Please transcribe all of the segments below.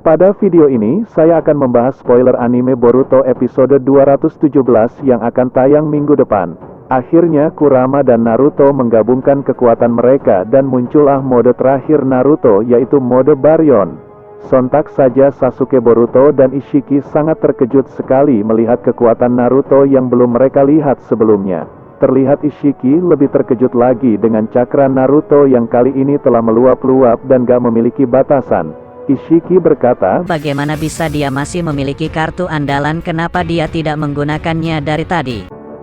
Pada video ini, saya akan membahas spoiler anime Boruto episode 217 yang akan tayang minggu depan. Akhirnya Kurama dan Naruto menggabungkan kekuatan mereka dan muncullah mode terakhir Naruto yaitu mode Baryon. Sontak saja Sasuke, Boruto, dan Ishiki sangat terkejut sekali melihat kekuatan Naruto yang belum mereka lihat sebelumnya. Terlihat Ishiki lebih terkejut lagi dengan cakra Naruto yang kali ini telah meluap-luap dan gak memiliki batasan. Ishiki berkata, bagaimana bisa dia masih memiliki kartu andalan, kenapa dia tidak menggunakannya dari tadi?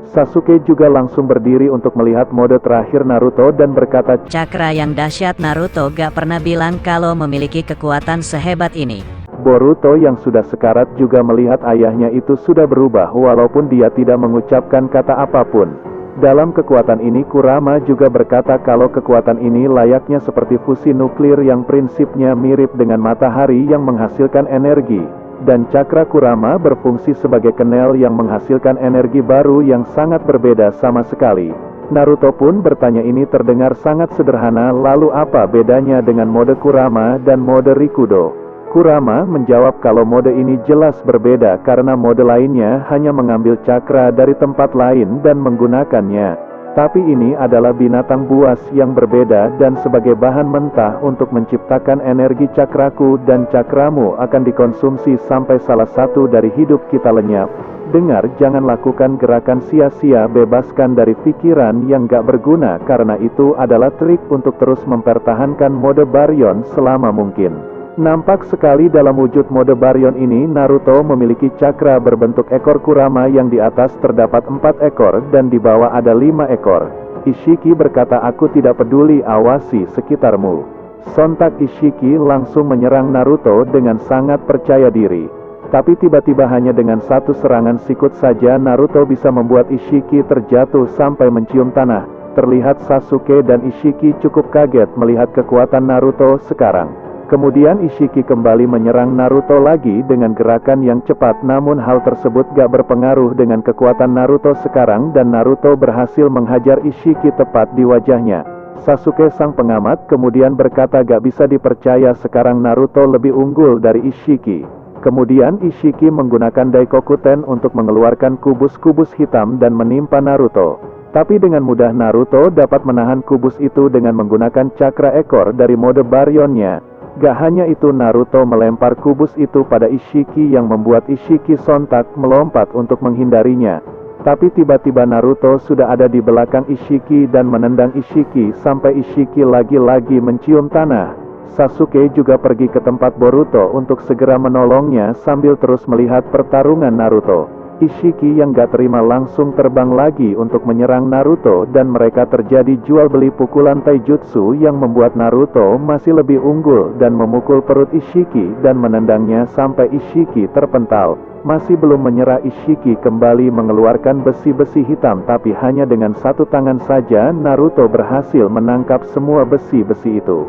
Sasuke juga langsung berdiri untuk melihat mode terakhir Naruto dan berkata, cakra yang dahsyat, Naruto gak pernah bilang kalau memiliki kekuatan sehebat ini. Boruto yang sudah sekarat juga melihat ayahnya itu sudah berubah walaupun dia tidak mengucapkan kata apapun. Dalam kekuatan ini Kurama juga berkata kalau kekuatan ini layaknya seperti fusi nuklir yang prinsipnya mirip dengan matahari yang menghasilkan energi. Dan cakra Kurama berfungsi sebagai kenel yang menghasilkan energi baru yang sangat berbeda sama sekali. Naruto pun bertanya, ini terdengar sangat sederhana, lalu apa bedanya dengan mode Kurama dan mode Rikudo? Kurama menjawab kalau mode ini jelas berbeda karena mode lainnya hanya mengambil cakra dari tempat lain dan menggunakannya. Tapi ini adalah binatang buas yang berbeda dan sebagai bahan mentah untuk menciptakan energi cakraku dan cakramu akan dikonsumsi sampai salah satu dari hidup kita lenyap. Dengar, jangan lakukan gerakan sia-sia, bebaskan dari pikiran yang gak berguna karena itu adalah trik untuk terus mempertahankan mode Baryon selama mungkin. Nampak sekali dalam wujud mode Baryon ini Naruto memiliki cakra berbentuk ekor Kurama yang di atas terdapat 4 ekor dan di bawah ada 5 ekor. Ishiki berkata, aku tidak peduli, awasi sekitarmu. Sontak Ishiki langsung menyerang Naruto dengan sangat percaya diri. Tapi tiba-tiba hanya dengan satu serangan sikut saja Naruto bisa membuat Ishiki terjatuh sampai mencium tanah. Terlihat Sasuke dan Ishiki cukup kaget melihat kekuatan Naruto sekarang. Kemudian Ishiki kembali menyerang Naruto lagi dengan gerakan yang cepat, namun hal tersebut gak berpengaruh dengan kekuatan Naruto sekarang dan Naruto berhasil menghajar Ishiki tepat di wajahnya. Sasuke sang pengamat kemudian berkata gak bisa dipercaya sekarang Naruto lebih unggul dari Ishiki. Kemudian Ishiki menggunakan Daikokuten untuk mengeluarkan kubus-kubus hitam dan menimpa Naruto. Tapi dengan mudah Naruto dapat menahan kubus itu dengan menggunakan cakra ekor dari mode Baryonnya. Gak hanya itu, Naruto melempar kubus itu pada Ishiki yang membuat Ishiki sontak melompat untuk menghindarinya. Tapi tiba-tiba Naruto sudah ada di belakang Ishiki dan menendang Ishiki sampai Ishiki lagi-lagi mencium tanah. Sasuke juga pergi ke tempat Boruto untuk segera menolongnya sambil terus melihat pertarungan Naruto. Ishiki yang gak terima langsung terbang lagi untuk menyerang Naruto dan mereka terjadi jual beli pukulan taijutsu yang membuat Naruto masih lebih unggul dan memukul perut Ishiki dan menendangnya sampai Ishiki terpental. Masih belum menyerah, Ishiki kembali mengeluarkan besi-besi hitam, tapi hanya dengan satu tangan saja Naruto berhasil menangkap semua besi-besi itu.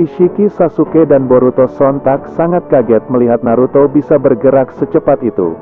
Ishiki, Sasuke, dan Boruto sontak sangat kaget melihat Naruto bisa bergerak secepat itu.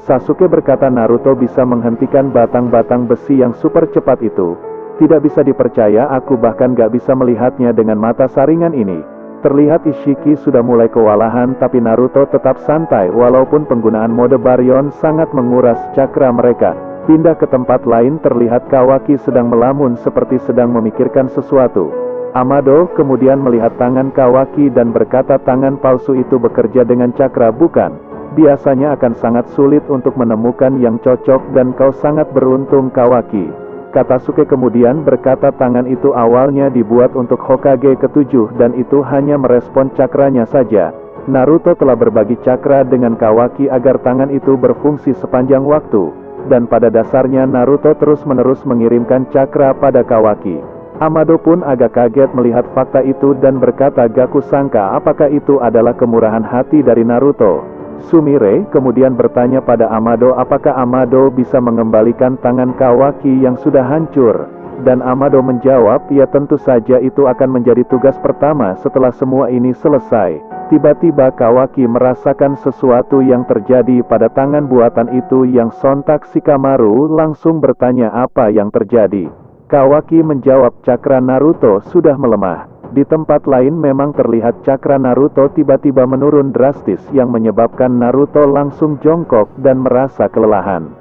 Sasuke berkata Naruto bisa menghentikan batang-batang besi yang super cepat itu. Tidak bisa dipercaya, aku bahkan gak bisa melihatnya dengan mata saringan ini. Terlihat Ishiki sudah mulai kewalahan tapi Naruto tetap santai walaupun penggunaan mode Baryon sangat menguras cakra mereka. Pindah ke tempat lain terlihat Kawaki sedang melamun seperti sedang memikirkan sesuatu. Amado kemudian melihat tangan Kawaki dan berkata tangan palsu itu bekerja dengan cakra, bukan? Biasanya akan sangat sulit untuk menemukan yang cocok dan kau sangat beruntung, Kawaki. Katasuke kemudian berkata tangan itu awalnya dibuat untuk Hokage ke-7 dan itu hanya merespon cakranya saja. Naruto telah berbagi cakra dengan Kawaki agar tangan itu berfungsi sepanjang waktu. Dan pada dasarnya Naruto terus-menerus mengirimkan cakra pada Kawaki. Amado pun agak kaget melihat fakta itu dan berkata gak kusangka apakah itu adalah kemurahan hati dari Naruto. Sumire kemudian bertanya pada Amado apakah Amado bisa mengembalikan tangan Kawaki yang sudah hancur. Dan Amado menjawab, ya tentu saja itu akan menjadi tugas pertama setelah semua ini selesai. Tiba-tiba Kawaki merasakan sesuatu yang terjadi pada tangan buatan itu yang sontak Shikamaru langsung bertanya apa yang terjadi. Kawaki menjawab cakra Naruto sudah melemah. Di tempat lain memang terlihat cakra Naruto tiba-tiba menurun drastis yang menyebabkan Naruto langsung jongkok dan merasa kelelahan.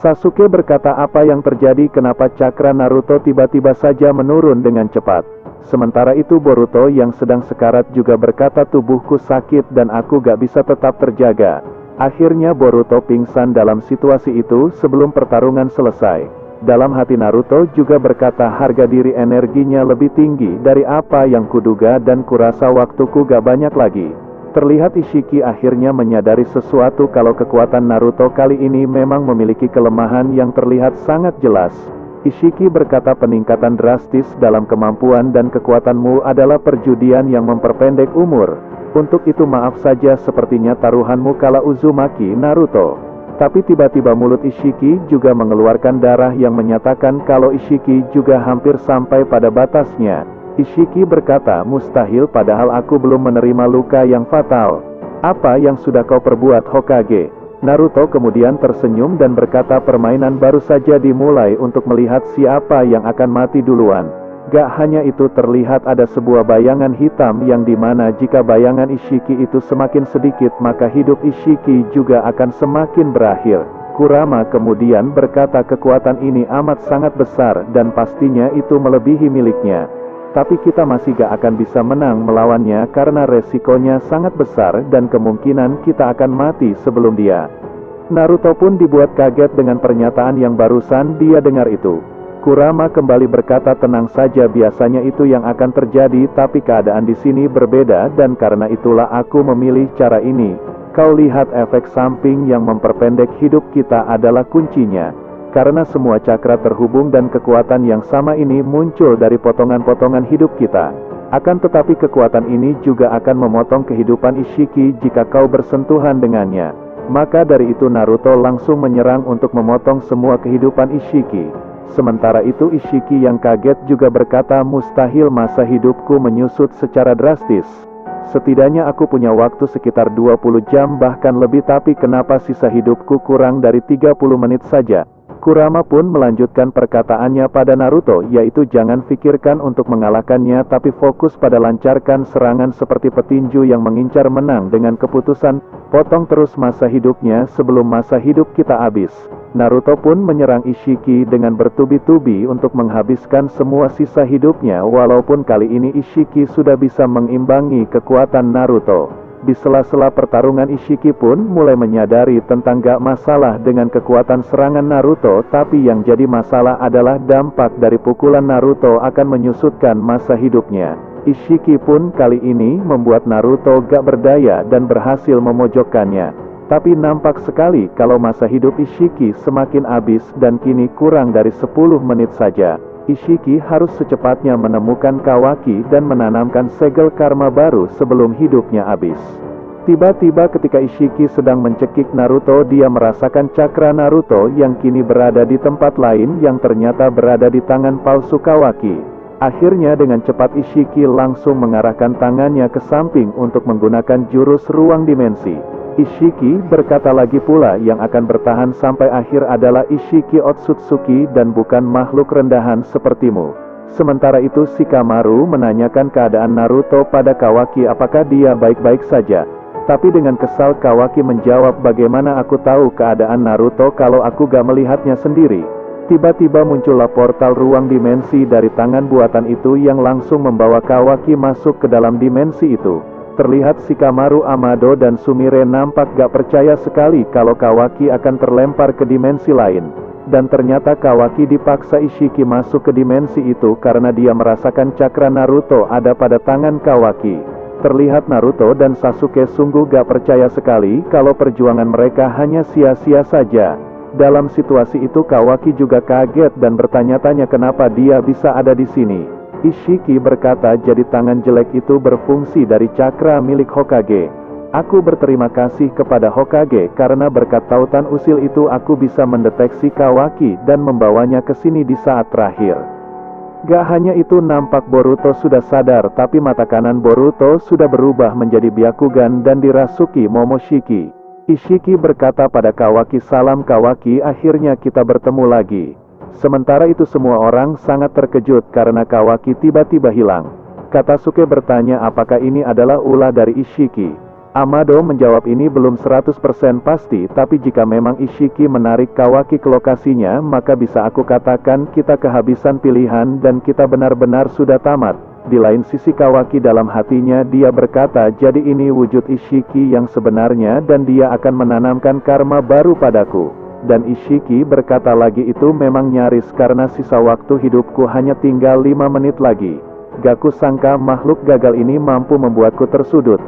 Sasuke berkata, apa yang terjadi, kenapa cakra Naruto tiba-tiba saja menurun dengan cepat? Sementara itu Boruto yang sedang sekarat juga berkata, tubuhku sakit dan aku gak bisa tetap terjaga. Akhirnya Boruto pingsan dalam situasi itu sebelum pertarungan selesai. Dalam hati Naruto juga berkata, harga diri energinya lebih tinggi dari apa yang kuduga dan kurasa waktuku gak banyak lagi. Terlihat Ishiki akhirnya menyadari sesuatu kalau kekuatan Naruto kali ini memang memiliki kelemahan yang terlihat sangat jelas. Ishiki berkata, peningkatan drastis dalam kemampuan dan kekuatanmu adalah perjudian yang memperpendek umur. Untuk itu maaf saja, sepertinya taruhanmu kala Uzumaki Naruto. Tapi tiba-tiba mulut Ishiki juga mengeluarkan darah yang menyatakan kalau Ishiki juga hampir sampai pada batasnya. Ishiki berkata, mustahil, padahal aku belum menerima luka yang fatal. Apa yang sudah kau perbuat, Hokage? Naruto kemudian tersenyum dan berkata, permainan baru saja dimulai untuk melihat siapa yang akan mati duluan. Gak hanya itu, terlihat ada sebuah bayangan hitam yang dimana jika bayangan Ishiki itu semakin sedikit maka hidup Ishiki juga akan semakin berakhir. Kurama kemudian berkata, kekuatan ini amat sangat besar dan pastinya itu melebihi miliknya. Tapi kita masih gak akan bisa menang melawannya karena resikonya sangat besar dan kemungkinan kita akan mati sebelum dia. Naruto pun dibuat kaget dengan pernyataan yang barusan dia dengar itu. Kurama kembali berkata, tenang saja, biasanya itu yang akan terjadi, tapi keadaan di sini berbeda dan karena itulah aku memilih cara ini. Kau lihat, efek samping yang memperpendek hidup kita adalah kuncinya. Karena semua cakra terhubung dan kekuatan yang sama ini muncul dari potongan-potongan hidup kita. Akan tetapi kekuatan ini juga akan memotong kehidupan Ishiki jika kau bersentuhan dengannya. Maka dari itu Naruto langsung menyerang untuk memotong semua kehidupan Ishiki. Sementara itu Ishiki yang kaget juga berkata, mustahil, masa hidupku menyusut secara drastis. Setidaknya aku punya waktu sekitar 20 jam bahkan lebih, tapi kenapa sisa hidupku kurang dari 30 menit saja? Kurama pun melanjutkan perkataannya pada Naruto, yaitu jangan pikirkan untuk mengalahkannya tapi fokus pada lancarkan serangan seperti petinju yang mengincar menang dengan keputusan, potong terus masa hidupnya sebelum masa hidup kita habis. Naruto pun menyerang Ishiki dengan bertubi-tubi untuk menghabiskan semua sisa hidupnya, walaupun kali ini Ishiki sudah bisa mengimbangi kekuatan Naruto. Di sela-sela pertarungan Ishiki pun mulai menyadari tentang gak masalah dengan kekuatan serangan Naruto, tapi yang jadi masalah adalah dampak dari pukulan Naruto akan menyusutkan masa hidupnya. Ishiki pun kali ini membuat Naruto gak berdaya dan berhasil memojokkannya. Tapi nampak sekali kalau masa hidup Ishiki semakin habis dan kini kurang dari 10 menit saja. Ishiki harus secepatnya menemukan Kawaki dan menanamkan segel karma baru sebelum hidupnya habis. Tiba-tiba ketika Ishiki sedang mencekik Naruto, dia merasakan cakra Naruto yang kini berada di tempat lain yang ternyata berada di tangan palsu Kawaki. Akhirnya dengan cepat Ishiki langsung mengarahkan tangannya ke samping untuk menggunakan jurus ruang dimensi. Ishiki berkata lagi pula, yang akan bertahan sampai akhir adalah Ishiki Otsutsuki dan bukan makhluk rendahan sepertimu. Sementara itu Shikamaru menanyakan keadaan Naruto pada Kawaki, apakah dia baik-baik saja. Tapi dengan kesal Kawaki menjawab, bagaimana aku tahu keadaan Naruto kalau aku gak melihatnya sendiri. Tiba-tiba muncullah portal ruang dimensi dari tangan buatan itu yang langsung membawa Kawaki masuk ke dalam dimensi itu. Terlihat Shikamaru, Amado dan Sumire nampak gak percaya sekali kalau Kawaki akan terlempar ke dimensi lain. Dan ternyata Kawaki dipaksa Ishiki masuk ke dimensi itu karena dia merasakan cakra Naruto ada pada tangan Kawaki. Terlihat Naruto dan Sasuke sungguh gak percaya sekali kalau perjuangan mereka hanya sia-sia saja. Dalam situasi itu Kawaki juga kaget dan bertanya-tanya kenapa dia bisa ada di sini. Ishiki berkata, jadi tangan jelek itu berfungsi dari cakra milik Hokage. Aku berterima kasih kepada Hokage karena berkat tautan usil itu aku bisa mendeteksi Kawaki dan membawanya ke sini di saat terakhir. Gak hanya itu, nampak Boruto sudah sadar, tapi mata kanan Boruto sudah berubah menjadi Byakugan dan dirasuki Momoshiki. Ishiki berkata pada Kawaki, salam Kawaki, akhirnya kita bertemu lagi. Sementara itu semua orang sangat terkejut karena Kawaki tiba-tiba hilang. Kata Sasuke bertanya apakah ini adalah ulah dari Ishiki. Amado menjawab ini belum 100% pasti, tapi jika memang Ishiki menarik Kawaki ke lokasinya, maka bisa aku katakan kita kehabisan pilihan dan kita benar-benar sudah tamat. Di lain sisi Kawaki dalam hatinya dia berkata, jadi ini wujud Ishiki yang sebenarnya dan dia akan menanamkan karma baru padaku. Dan Ishiki berkata lagi, itu memang nyaris karena sisa waktu hidupku hanya tinggal 5 menit lagi. Gak kusangka makhluk gagal ini mampu membuatku tersudut.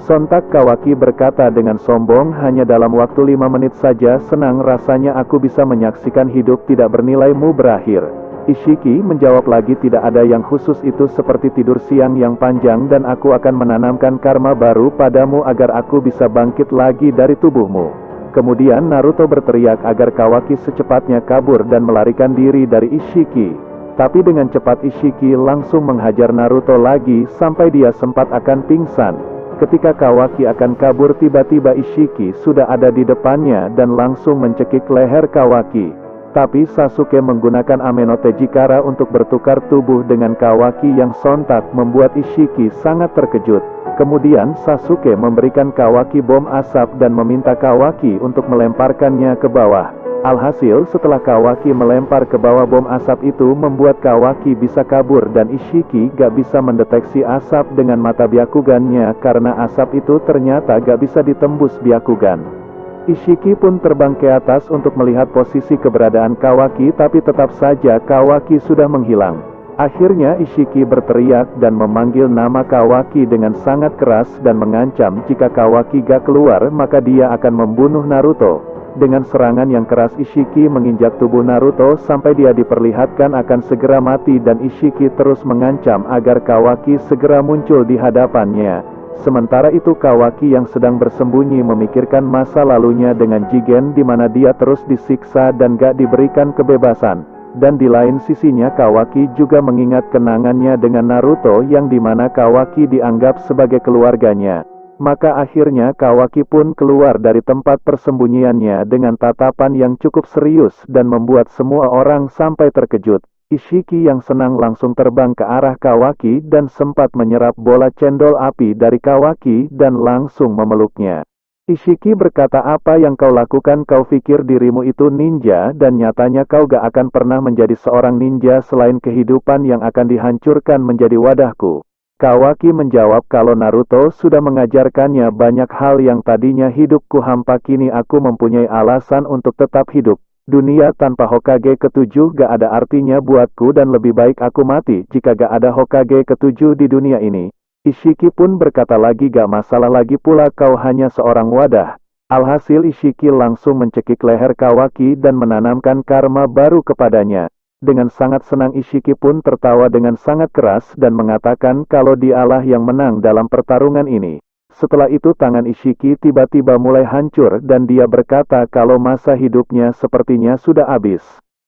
Sontak Kawaki berkata dengan sombong, hanya dalam waktu 5 menit saja, senang rasanya aku bisa menyaksikan hidup tidak bernilaimu berakhir. Ishiki menjawab lagi, tidak ada yang khusus, itu seperti tidur siang yang panjang dan aku akan menanamkan karma baru padamu agar aku bisa bangkit lagi dari tubuhmu. Kemudian Naruto berteriak agar Kawaki secepatnya kabur dan melarikan diri dari Ishiki. Tapi dengan cepat Ishiki langsung menghajar Naruto lagi sampai dia sempat akan pingsan. Ketika Kawaki akan kabur, tiba-tiba Ishiki sudah ada di depannya dan langsung mencekik leher Kawaki. Tapi Sasuke menggunakan Amenoteji Kara untuk bertukar tubuh dengan Kawaki yang sontak membuat Ishiki sangat terkejut. Kemudian Sasuke memberikan Kawaki bom asap dan meminta Kawaki untuk melemparkannya ke bawah. Alhasil setelah Kawaki melempar ke bawah bom asap itu membuat Kawaki bisa kabur dan Ishiki gak bisa mendeteksi asap dengan mata Byakugannya karena asap itu ternyata gak bisa ditembus Byakugan. Ishiki pun terbang ke atas untuk melihat posisi keberadaan Kawaki, tapi tetap saja Kawaki sudah menghilang. Akhirnya Ishiki berteriak dan memanggil nama Kawaki dengan sangat keras dan mengancam jika Kawaki gak keluar maka dia akan membunuh Naruto. Dengan serangan yang keras Ishiki menginjak tubuh Naruto sampai dia diperlihatkan akan segera mati dan Ishiki terus mengancam agar Kawaki segera muncul di hadapannya. Sementara itu Kawaki yang sedang bersembunyi memikirkan masa lalunya dengan Jigen di mana dia terus disiksa dan gak diberikan kebebasan. Dan di lain sisinya Kawaki juga mengingat kenangannya dengan Naruto yang dimana Kawaki dianggap sebagai keluarganya. Maka akhirnya Kawaki pun keluar dari tempat persembunyiannya dengan tatapan yang cukup serius dan membuat semua orang sampai terkejut. Ishiki yang senang langsung terbang ke arah Kawaki dan sempat menyerap bola cendol api dari Kawaki dan langsung memeluknya. Ishiki berkata, apa yang kau lakukan? Kau pikir dirimu itu ninja dan nyatanya kau gak akan pernah menjadi seorang ninja selain kehidupan yang akan dihancurkan menjadi wadahku. Kawaki menjawab kalau Naruto sudah mengajarkannya banyak hal yang tadinya hidupku hampa, kini aku mempunyai alasan untuk tetap hidup. Dunia tanpa Hokage ketujuh gak ada artinya buatku dan lebih baik aku mati jika gak ada Hokage ketujuh di dunia ini. Ishiki pun berkata lagi, gak masalah lagi pula kau hanya seorang wadah. Alhasil Ishiki langsung mencekik leher Kawaki dan menanamkan karma baru kepadanya. Dengan sangat senang Ishiki pun tertawa dengan sangat keras dan mengatakan kalau dialah yang menang dalam pertarungan ini. Setelah itu tangan Ishiki tiba-tiba mulai hancur dan dia berkata kalau masa hidupnya sepertinya sudah habis.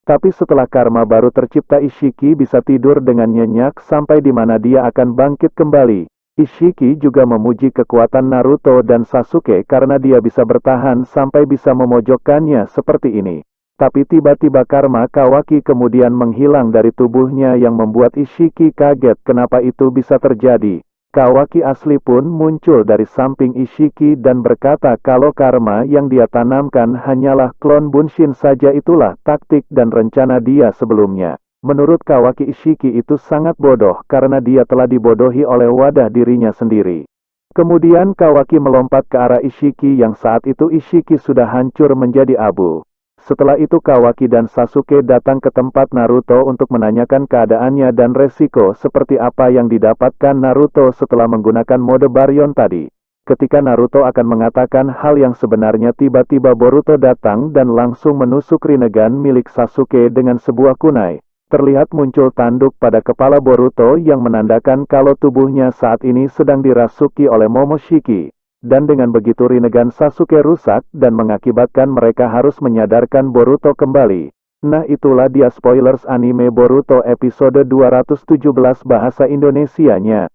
Tapi setelah karma baru tercipta Ishiki bisa tidur dengan nyenyak sampai di mana dia akan bangkit kembali. Ishiki juga memuji kekuatan Naruto dan Sasuke karena dia bisa bertahan sampai bisa memojokkannya seperti ini. Tapi tiba-tiba karma Kawaki kemudian menghilang dari tubuhnya yang membuat Ishiki kaget kenapa itu bisa terjadi. Kawaki asli pun muncul dari samping Ishiki dan berkata kalau karma yang dia tanamkan hanyalah klon Bunshin saja, itulah taktik dan rencana dia sebelumnya. Menurut Kawaki, Ishiki itu sangat bodoh karena dia telah dibodohi oleh wadah dirinya sendiri. Kemudian Kawaki melompat ke arah Ishiki yang saat itu Ishiki sudah hancur menjadi abu. Setelah itu Kawaki dan Sasuke datang ke tempat Naruto untuk menanyakan keadaannya dan resiko seperti apa yang didapatkan Naruto setelah menggunakan mode Baryon tadi. Ketika Naruto akan mengatakan hal yang sebenarnya, tiba-tiba Boruto datang dan langsung menusuk Rinnegan milik Sasuke dengan sebuah kunai. Terlihat muncul tanduk pada kepala Boruto yang menandakan kalau tubuhnya saat ini sedang dirasuki oleh Momoshiki. Dan dengan begitu Rinnegan Sasuke rusak dan mengakibatkan mereka harus menyadarkan Boruto kembali. Nah, itulah dia spoilers anime Boruto episode 217 bahasa Indonesianya.